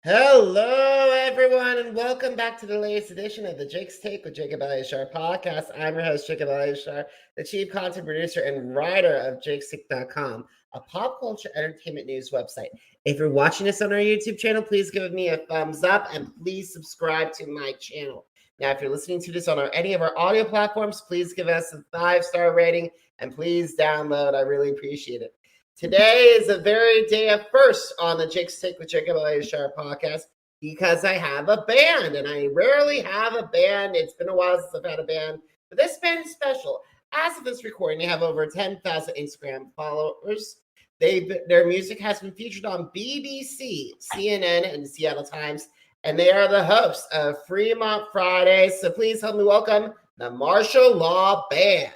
Hello, everyone, and welcome back to the latest edition of the Jake's Take with Jacob Elyachar Podcast. I'm your host, Jacob Elyachar, the chief content producer and writer of jakestake.com, a pop culture entertainment news website. If you're watching us on our YouTube channel, please give me a thumbs up and please subscribe to my channel. Now, if you're listening to this on any of our audio platforms, please give us a 5-star rating and please download. I really appreciate it. Today is a very day of first on the Jake's Take with Jacob Elyachar podcast because I have a band, and I rarely have a band. It's been a while since I've had a band, but this band is special. As of this recording, they have over 10,000 Instagram followers. Their music has been featured on BBC, CNN, and the Seattle Times, and they are the hosts of Fremont Fridays. So please help me welcome the Marshall Law Band.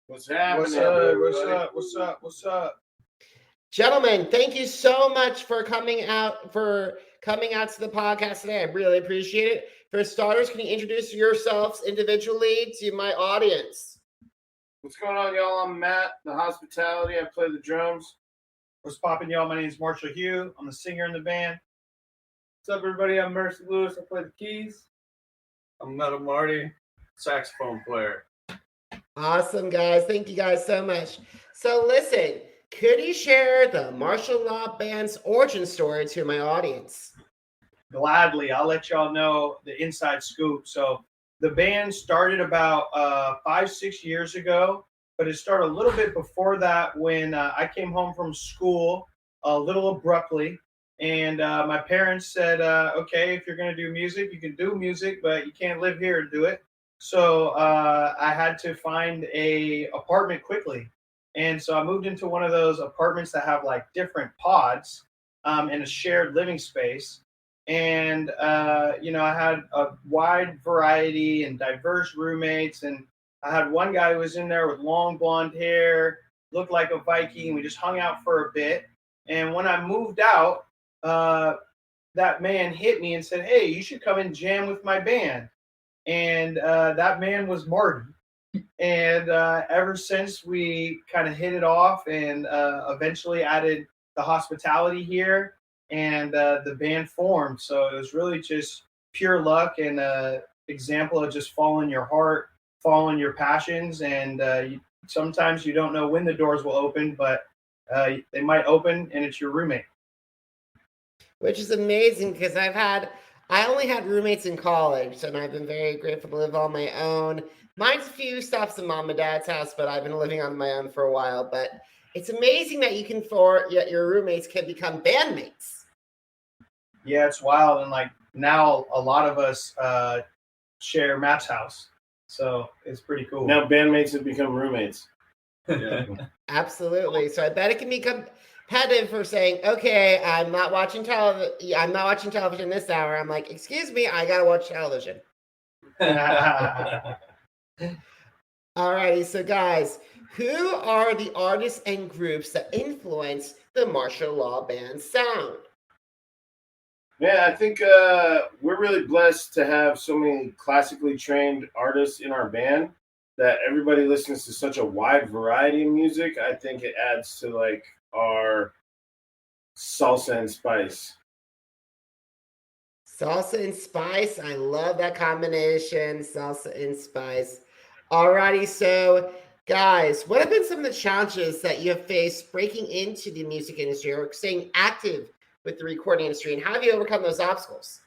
What's happening? What's up? Gentlemen, thank you so much for coming out to the podcast today. I really appreciate it. For starters, can you introduce yourselves individually to my audience? What's going on, y'all? I'm Matt, the hospitality. I play the drums. What's poppin', y'all? My name is Marshall Hugh. I'm the singer in the band. What's up, everybody? I'm Mercy Lewis. I play the keys. I'm Metal Marty, saxophone player. Awesome, guys. Thank you guys so much. So listen, could you share the Marshall Law Band's origin story to my audience? Gladly. I'll let y'all know the inside scoop. So the band started about 5-6 years ago, but it started a little bit before that when I came home from school a little abruptly. And my parents said, okay, if you're going to do music, you can do music, but you can't live here and do it. So I had to find a apartment quickly. And so I moved into one of those apartments that have like different pods and a shared living space. And, I had a wide variety and diverse roommates. And I had one guy who was in there with long blonde hair, looked like a Viking. We just hung out for a bit. And when I moved out, that man hit me and said, hey, you should come and jam with my band. And that man was Marty. And ever since we kind of hit it off and eventually added the hospitality here and the band formed. So it was really just pure luck and an example of just following your heart, following your passions. And sometimes you don't know when the doors will open, but they might open and it's your roommate. Which is amazing because I only had roommates in college, and I've been very grateful to live on my own. Mine's a few stops at mom and dad's house, but I've been living on my own for a while. But it's amazing that your roommates can become bandmates. Yeah, it's wild. And like now a lot of us share Matt's house. So it's pretty cool. Now bandmates have become roommates. Yeah. Absolutely. So I bet it can become competitive for saying, okay, I'm not watching television this hour. I'm like, excuse me, I gotta watch television. Alrighty, so guys, who are the artists and groups that influence the Marshall Law Band sound? Yeah, I think we're really blessed to have so many classically trained artists in our band that everybody listens to such a wide variety of music. I think it adds to like our salsa and spice. Salsa and spice. I love that combination. Salsa and spice. Alrighty, so guys, what have been some of the challenges that you have faced breaking into the music industry or staying active with the recording industry, and how have you overcome those obstacles?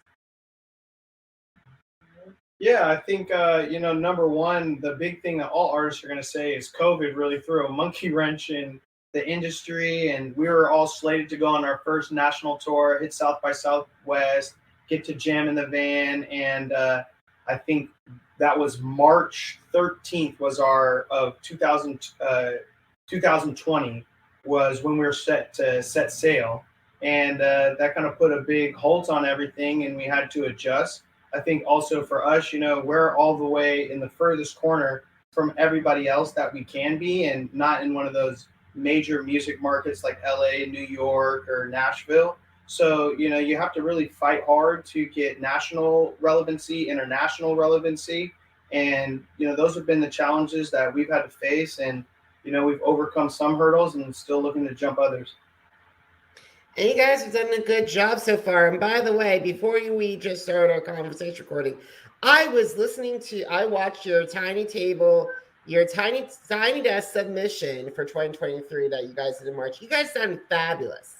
Yeah, I think, number one, the big thing that all artists are going to say is COVID really threw a monkey wrench in the industry, and we were all slated to go on our first national tour, hit South by Southwest, get to jam in the van, and I think that was March 13th was our of 2020 was when we were set to set sail, and that kind of put a big halt on everything, and we had to adjust. I think also for us, we're all the way in the furthest corner from everybody else that we can be, and not in one of those major music markets like LA, New York, or Nashville. So, you have to really fight hard to get national relevancy, international relevancy. And, those have been the challenges that we've had to face. And, we've overcome some hurdles and still looking to jump others. And you guys have done a good job so far. And by the way, before we just started our conversation recording, I watched your tiny desk submission for 2023 that you guys did in March. You guys sound fabulous.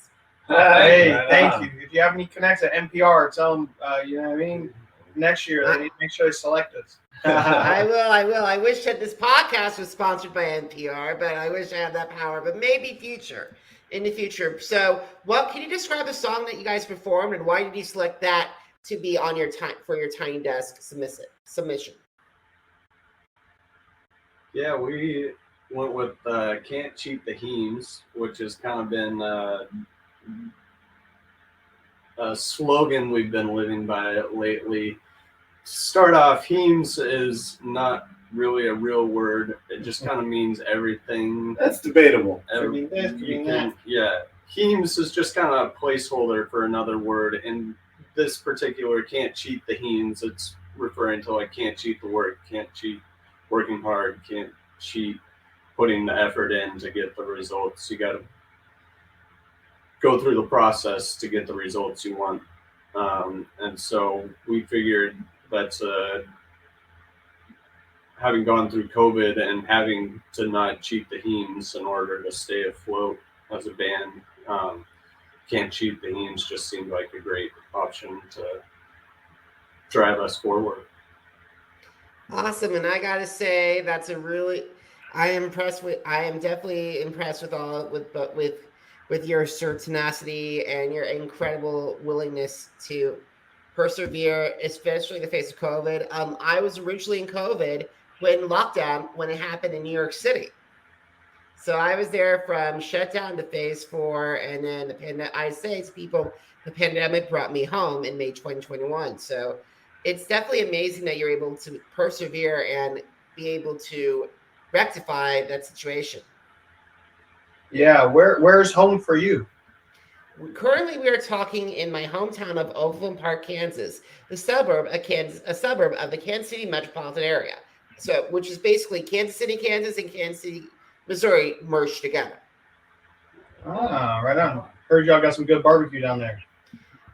Hey, Right thank on. you. If you have any connects at NPR, tell them, you know what I mean? Next year, they need to make sure they select us. I will. I wish that this podcast was sponsored by NPR, but I wish I had that power. But maybe in the future. So, can you describe the song that you guys performed, and why did you select that to be on your Tiny Desk submission? Yeah, we went with Can't Cheat the Heems, which has kind of been a slogan we've been living by lately. Start off, Heems is not really a real word. It just kind of means everything. That's debatable. Heems is just kind of a placeholder for another word. In this particular, can't cheat the Heems. It's referring to like can't cheat the work, can't cheat working hard, can't cheat putting the effort in to get the results. You got to go through the process to get the results you want. And so we figured that's having gone through COVID and having to not cheat the Heems in order to stay afloat as a band. Can't Cheat the Heems just seemed like a great option to drive us forward. Awesome, and I gotta say I am definitely impressed with your tenacity and your incredible willingness to persevere, especially in the face of COVID. I was originally in COVID when it happened in New York City. So I was there from shutdown to phase 4, and then the pandemic brought me home in May 2021. So it's definitely amazing that you're able to persevere and be able to rectify that situation. Yeah, where's home for you? Currently, we are talking in my hometown of Overland Park, Kansas, a suburb of the Kansas City metropolitan area. So, which is basically Kansas City, Kansas, and Kansas City, Missouri merged together. Ah, right on. Heard y'all got some good barbecue down there.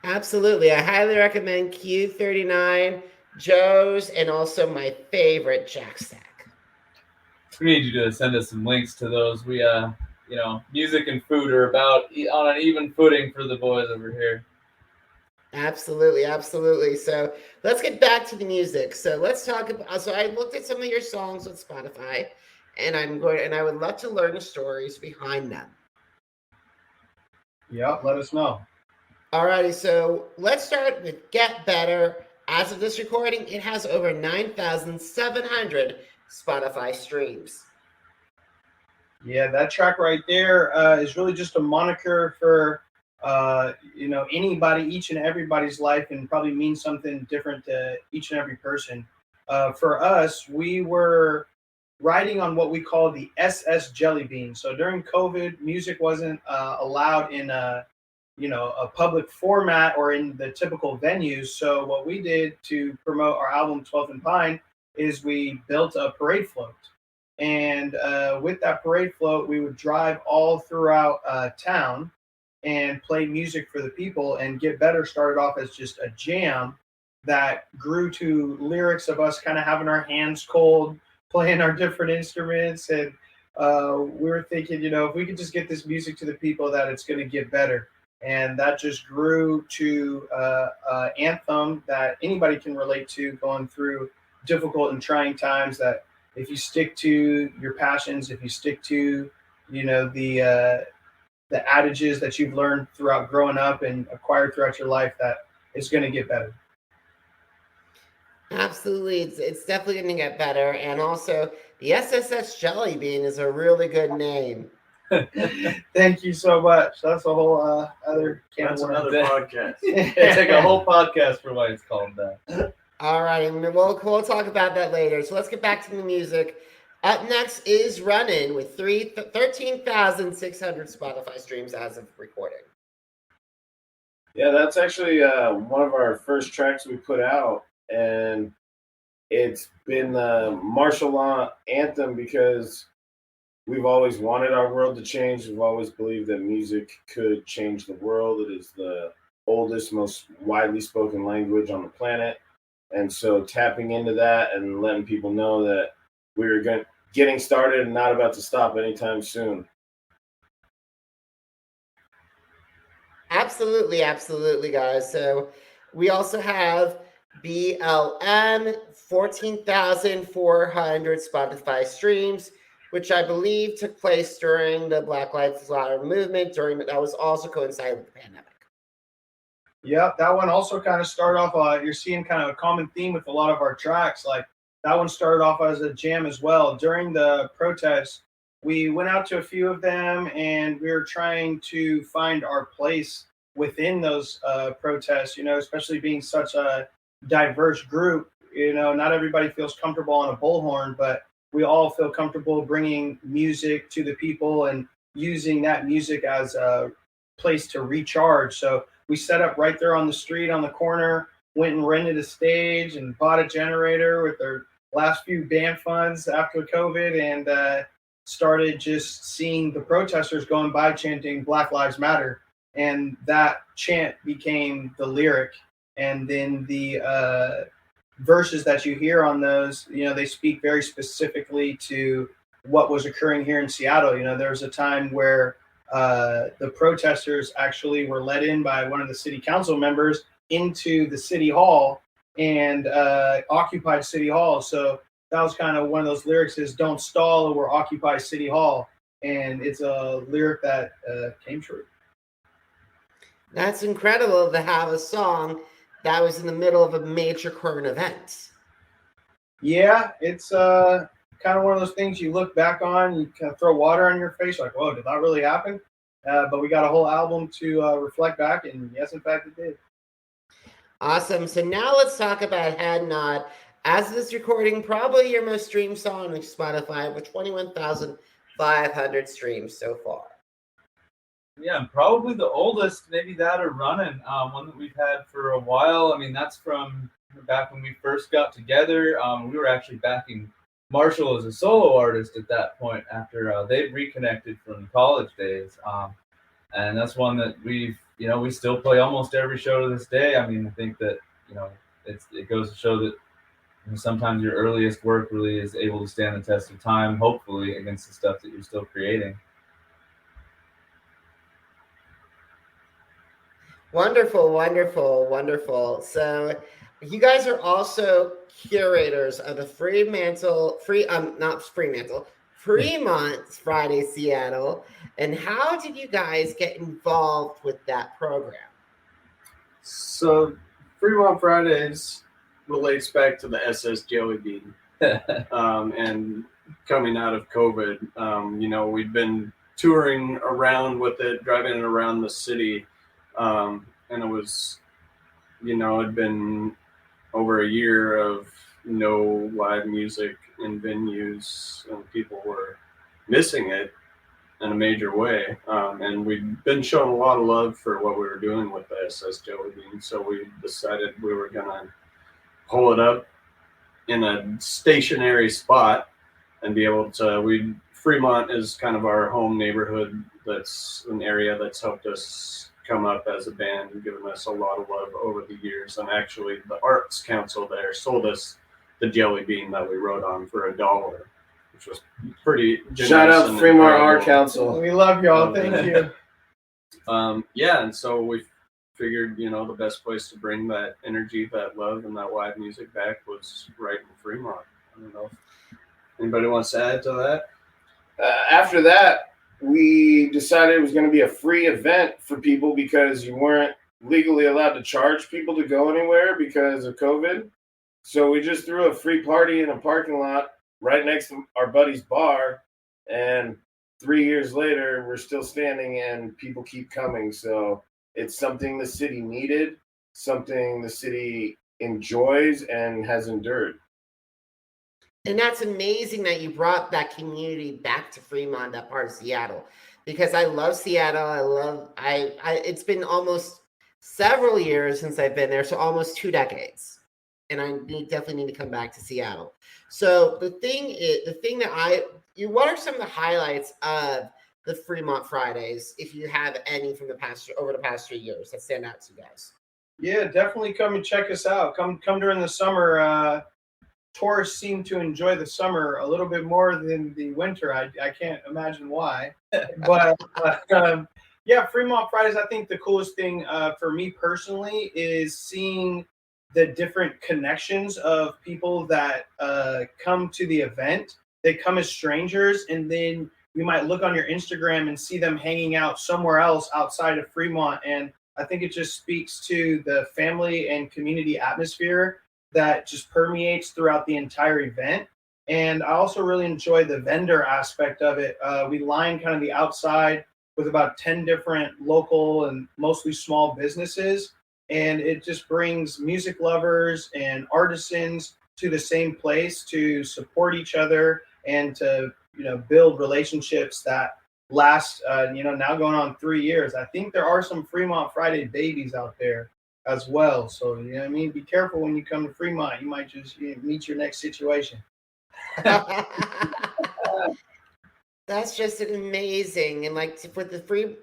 Absolutely. I highly recommend Q39, Joe's, and also my favorite, Jack Stack. We need you to send us some links to those. We, music and food are about on an even footing for the boys over here. Absolutely. So let's get back to the music. So let's talk about. So I looked at some of your songs on Spotify, and I would love to learn the stories behind them. Yeah, let us know. Alrighty, so let's start with Get Better. As of this recording, it has over 9,700 Spotify streams. Yeah, that track right there is really just a moniker for anybody, each and everybody's life, and probably means something different to each and every person. For us, we were riding on what we call the SS Jelly Bean. So during COVID, music wasn't allowed in a public format or in the typical venues. So what we did to promote our album 12th and Pine is we built a parade float. And with that parade float, we would drive all throughout town and play music for the people. And Get Better started off as just a jam that grew to lyrics of us kind of having our hands cold, playing our different instruments. And we were thinking, if we could just get this music to the people, that it's going to get better. And that just grew to an anthem that anybody can relate to going through difficult and trying times, that if you stick to your passions, if you stick to, the adages that you've learned throughout growing up and acquired throughout your life, that it's going to get better. Absolutely. It's definitely going to get better. And also, the SSS Jelly Bean is a really good name. Thank you so much. That's a whole other can That's of another worms. podcast. It took a whole podcast for why it's called that. All right, and we'll talk about that later. So let's get back to the music. Up next is Runnin' with 13,600 Spotify streams as of recording. Yeah, that's actually one of our first tracks we put out, and it's been the martial law anthem because we've always wanted our world to change. We've always believed that music could change the world. It is the oldest, most widely spoken language on the planet. And so tapping into that and letting people know that we're getting started and not about to stop anytime soon. Absolutely, absolutely, guys. So we also have BLM, 14,400 Spotify streams, which I believe took place during the Black Lives Matter movement. That was also coinciding with the pandemic. Yep, that one also kind of started off. You're seeing kind of a common theme with a lot of our tracks. Like that one started off as a jam as well. During the protests, we went out to a few of them, and we were trying to find our place within those protests. You know, especially being such a diverse group. You know, not everybody feels comfortable on a bullhorn, but we all feel comfortable bringing music to the people and using that music as a place to recharge. So we set up right there on the street on the corner, went and rented a stage and bought a generator with their last few band funds after COVID, and started just seeing the protesters going by chanting Black Lives Matter. And that chant became the lyric. And then the verses that you hear on those, you know, they speak very specifically to what was occurring here in Seattle. You know, there was a time where the protesters actually were let in by one of the city council members into the city hall and occupied city hall. So that was kind of one of those lyrics is "Don't stall or occupy city hall," and it's a lyric that came true. That's incredible to have a song that was in the middle of a major current event. Yeah, it's kind of one of those things you look back on, you kind of throw water on your face, like, whoa, did that really happen? But we got a whole album to reflect back, and yes, in fact, it did. Awesome. So now let's talk about Head Nod. As of this recording, probably your most streamed song on Spotify with 21,500 streams so far. Yeah, probably the oldest, maybe that or Runnin', one that we've had for a while. I mean, that's from back when we first got together. We were actually backing Marshall as a solo artist at that point after they'd reconnected from college days. And that's one that we still play almost every show to this day. I mean, I think that, it goes to show that sometimes your earliest work really is able to stand the test of time, hopefully, against the stuff that you're still creating. Wonderful, wonderful, wonderful. So you guys are also curators of the Fremont Friday Seattle. And how did you guys get involved with that program? So Fremont Fridays relates back to the SS Jelly Bean. And coming out of COVID, we'd been touring around with it, driving around the city. And it was, it'd been over a year of no live music in venues, and people were missing it in a major way. And we'd been showing a lot of love for what we were doing with the SS Jelly Bean. So we decided we were going to pull it up in a stationary spot and be able to, Fremont is kind of our home neighborhood. That's an area that's helped us come up as a band and given us a lot of love over the years. And actually the Arts Council there sold us the Jelly Bean that we wrote on for $1, which was pretty generous. Shout out Fremont Art Council. We love y'all. Thank you. And so we figured, the best place to bring that energy, that love, and that live music back was right in Fremont. I don't know if anybody wants to add to that. After that, we decided it was going to be a free event for people because you weren't legally allowed to charge people to go anywhere because of COVID. So we just threw a free party in a parking lot right next to our buddy's bar. And 3 years later, we're still standing and people keep coming. So it's something the city needed, something the city enjoys and has endured. And that's amazing that you brought that community back to Fremont, that part of Seattle, because I love Seattle. It's been almost several years since I've been there, so almost 2 decades. and I definitely need to come back to Seattle. So what are some of the highlights of the Fremont Fridays, if you have any from over the past 3 years that stand out to you guys? Yeah, definitely come and check us out. Come during the summer. Tourists seem to enjoy the summer a little bit more than the winter. I can't imagine why. But yeah, Fremont Fridays, I think the coolest thing for me personally is seeing the different connections of people that come to the event. They come as strangers, and then you might look on your Instagram and see them hanging out somewhere else outside of Fremont. And I think it just speaks to the family and community atmosphere that just permeates throughout the entire event. And I also really enjoy the vendor aspect of it. We line kind of the outside with about 10 different local and mostly small businesses. And it just brings music lovers and artisans to the same place to support each other and to, build relationships that last, now going on 3 years. I think there are some Fremont Friday babies out there as well. So, be careful when you come to Fremont. You might just meet your next situation. That's just amazing. And like for the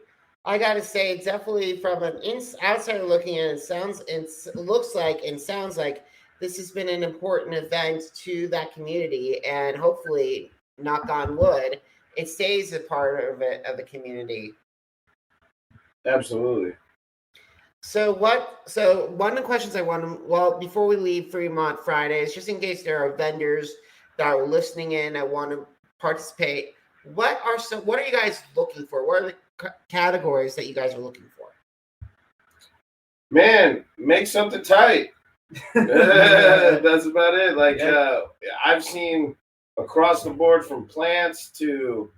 I got to say, definitely from an outsider looking at it, looks like and sounds like this has been an important event to that community. And hopefully, knock on wood, it stays a part of the community. Absolutely. So one of the questions I want before we leave Fremont Fridays, just in case there are vendors that are listening in that want to participate, what are you guys looking for? What are the categories that you guys are looking for? Man, make something tight. That's about it. Like I've seen across the board, from plants to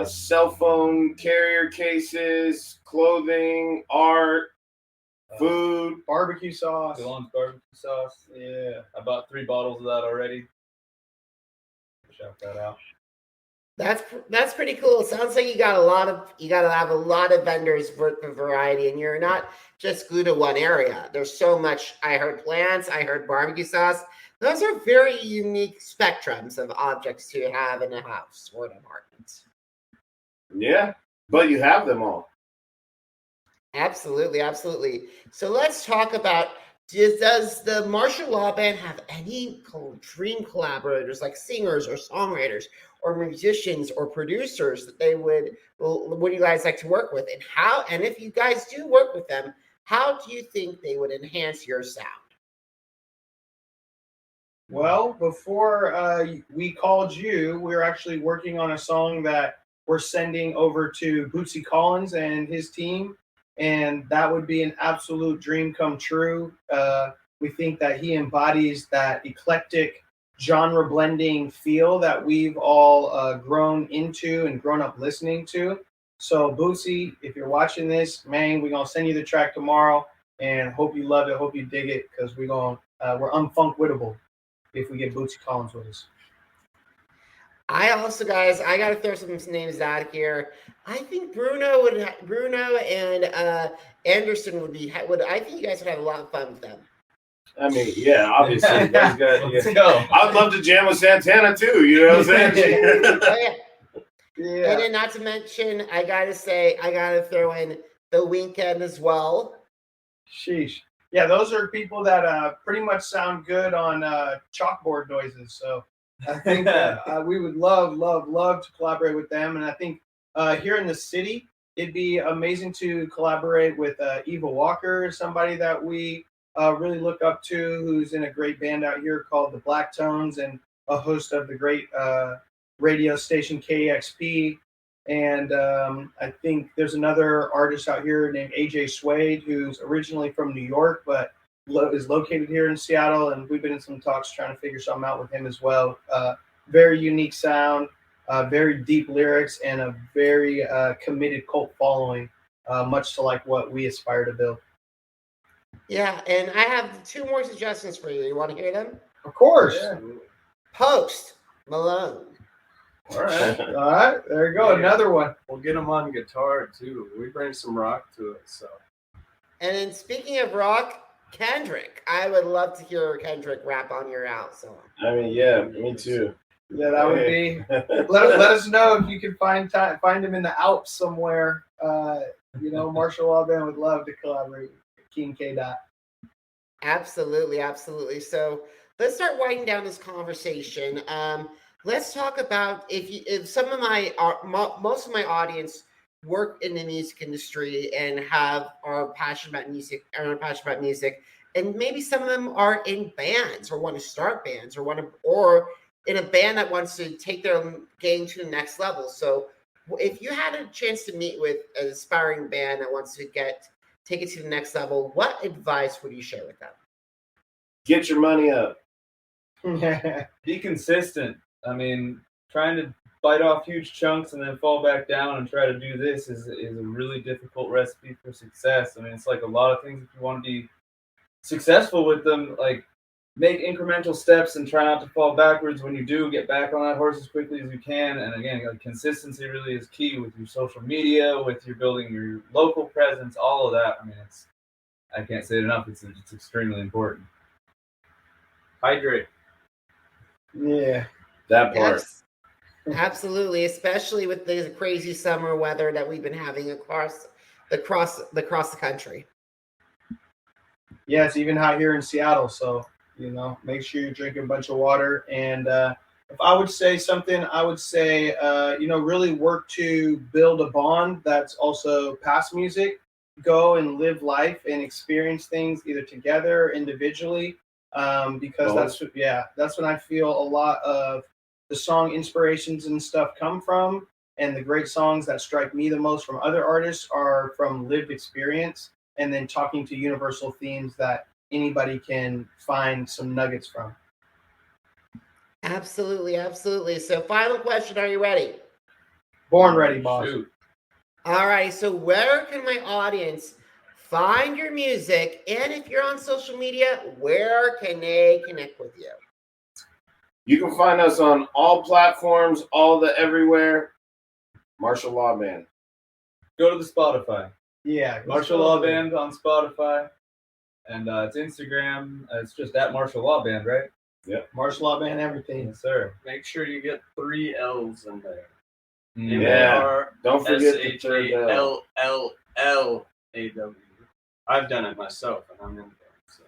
cell phone carrier cases, clothing, art, food, barbecue sauce. DeLong's barbecue sauce. Yeah. I bought 3 bottles of that already. Shout that out. That's pretty cool. It sounds like you got to have a lot of vendors for the variety, and you're not just glued to one area. There's so much. I heard plants, I heard barbecue sauce. Those are very unique spectrums of objects to have in a house or an apartment. Yeah, but you have them all. Absolutely. So let's talk about, does the Marshall Law Band have any dream collaborators, like singers or songwriters or musicians or producers that they would you guys like to work with? And if you guys do work with them, how do you think they would enhance your sound? Well, before we called you, we were actually working on a song that we're sending over to Bootsy Collins and his team, and that would be an absolute dream come true. We think that he embodies that eclectic genre blending feel that we've all grown into and grown up listening to. So Bootsy, if you're watching this, man, we're going to send you the track tomorrow, and hope you love it, hope you dig it, because we're unfunkwittable if we get Bootsy Collins with us. I also, guys, I got to throw some names out here. I think Bruno and Anderson I think you guys would have a lot of fun with them. I mean, yeah, obviously. Those guys, Let's go. I'd love to jam with Santana too, you know what I'm saying? Yeah. And then not to mention, I got to throw in The Weeknd as well. Sheesh. Yeah, those are people that pretty much sound good on chalkboard noises. So I think that we would love to collaborate with them. And I think here in the city, it'd be amazing to collaborate with Eva Walker, somebody that we really look up to, who's in a great band out here called the Black Tones and a host of the great radio station KXP. And I think there's another artist out here named AJ Suede, who's originally from New York, but is located here in Seattle. And we've been in some talks trying to figure something out with him as well. Very unique sound, very deep lyrics, and a very committed cult following, much to like what we aspire to build. Yeah, and I have 2 more suggestions for you. You want to hear them? Of course. Yeah. Post Malone. All right. All right. There you go. Yeah. Another one. We'll get them on guitar too. We bring some rock to it. So And then speaking of rock, Kendrick. I would love to hear Kendrick rap on your out song. I mean, yeah, me too. Yeah, that would be. Let us know if you can find him in the Alps somewhere. Marshall Alban would love to collaborate with King K. Dot. Absolutely, absolutely. So let's start winding down this conversation. Let's talk about if some of most of my audience work in the music industry and are passionate about music, and maybe some of them are in bands or want to start bands or in a band that wants to take their game to the next level. So if you had a chance to meet with an aspiring band that wants to take it to the next level, what advice would you share with them? Get your money up. Be consistent. I mean, trying to bite off huge chunks and then fall back down and try to do this is a really difficult recipe for success. I mean, it's like a lot of things. If you want to be successful with them, like make incremental steps and try not to fall backwards. When you do, get back on that horse as quickly as you can. And again, like, consistency really is key with your social media, with your building your local presence, all of that. I mean, I can't say it enough. It's extremely important. Hydrate. Yeah. That part. Absolutely, especially with the crazy summer weather that we've been having across the country. Yeah, it's even hot here in Seattle. So, make sure you're drinking a bunch of water. And if I would say something, I would say, really work to build a bond that's also past music. Go and live life and experience things either together or individually. Because that's when I feel a lot of the song inspirations and stuff come from, and the great songs that strike me the most from other artists are from lived experience, and then talking to universal themes that anybody can find some nuggets from. Absolutely, absolutely. So final question, are you ready? Born ready, boss. Shoot. All right, so where can my audience find your music? And if you're on social media, where can they connect with you? You can find us on all platforms, everywhere. Marshall Law Band. Go to the Spotify. Yeah. Marshall Law Band on Spotify. And it's Instagram. It's just at Marshall Law Band, right? Yep. Marshall Law Band, everything. Yes, sir. Make sure you get 3 L's in there. Yeah. Don't forget the third L. SHALLLAW. I've done it myself, and I'm in there. So.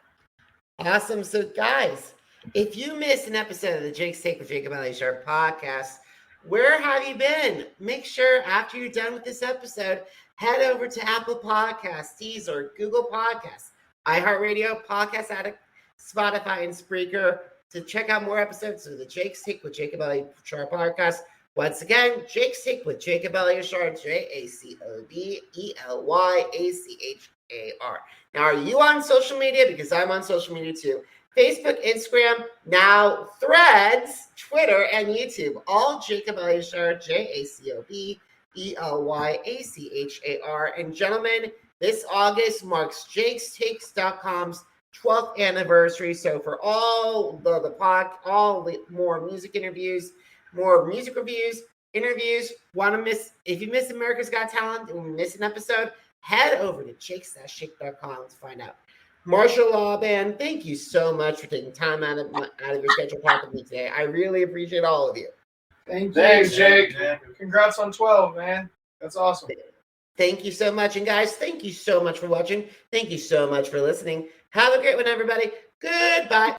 Awesome. So, guys, if you missed an episode of the Jake's Take with Jacob Elyachar podcast, where have you been? Make sure after you're done with this episode, head over to Apple Podcasts, Deezer, Google Podcasts, iHeartRadio, Podcast Addict, Spotify, and Spreaker to check out more episodes of the Jake's Take with Jacob Elyachar podcast. Once again, Jake's Take with Jacob Elyachar, JACOBELYACHAR. Now, are you on social media? Because I'm on social media too. Facebook, Instagram, now Threads, Twitter, and YouTube. All Jacob Elyachar, JACOBELYACHAR. And gentlemen, this August marks jakestakes.com's 12th anniversary. So for all the more music interviews, more music reviews, interviews, if you miss America's Got Talent and you miss an episode, head over to jakes.shake.com to find out. Marshall Law Band, thank you so much for taking time out of your schedule to talk with me today. I really appreciate all of you. Thanks, Jake. Congrats on 12, man. That's awesome. Thank you so much. And guys, thank you so much for watching. Thank you so much for listening. Have a great one, everybody. Goodbye.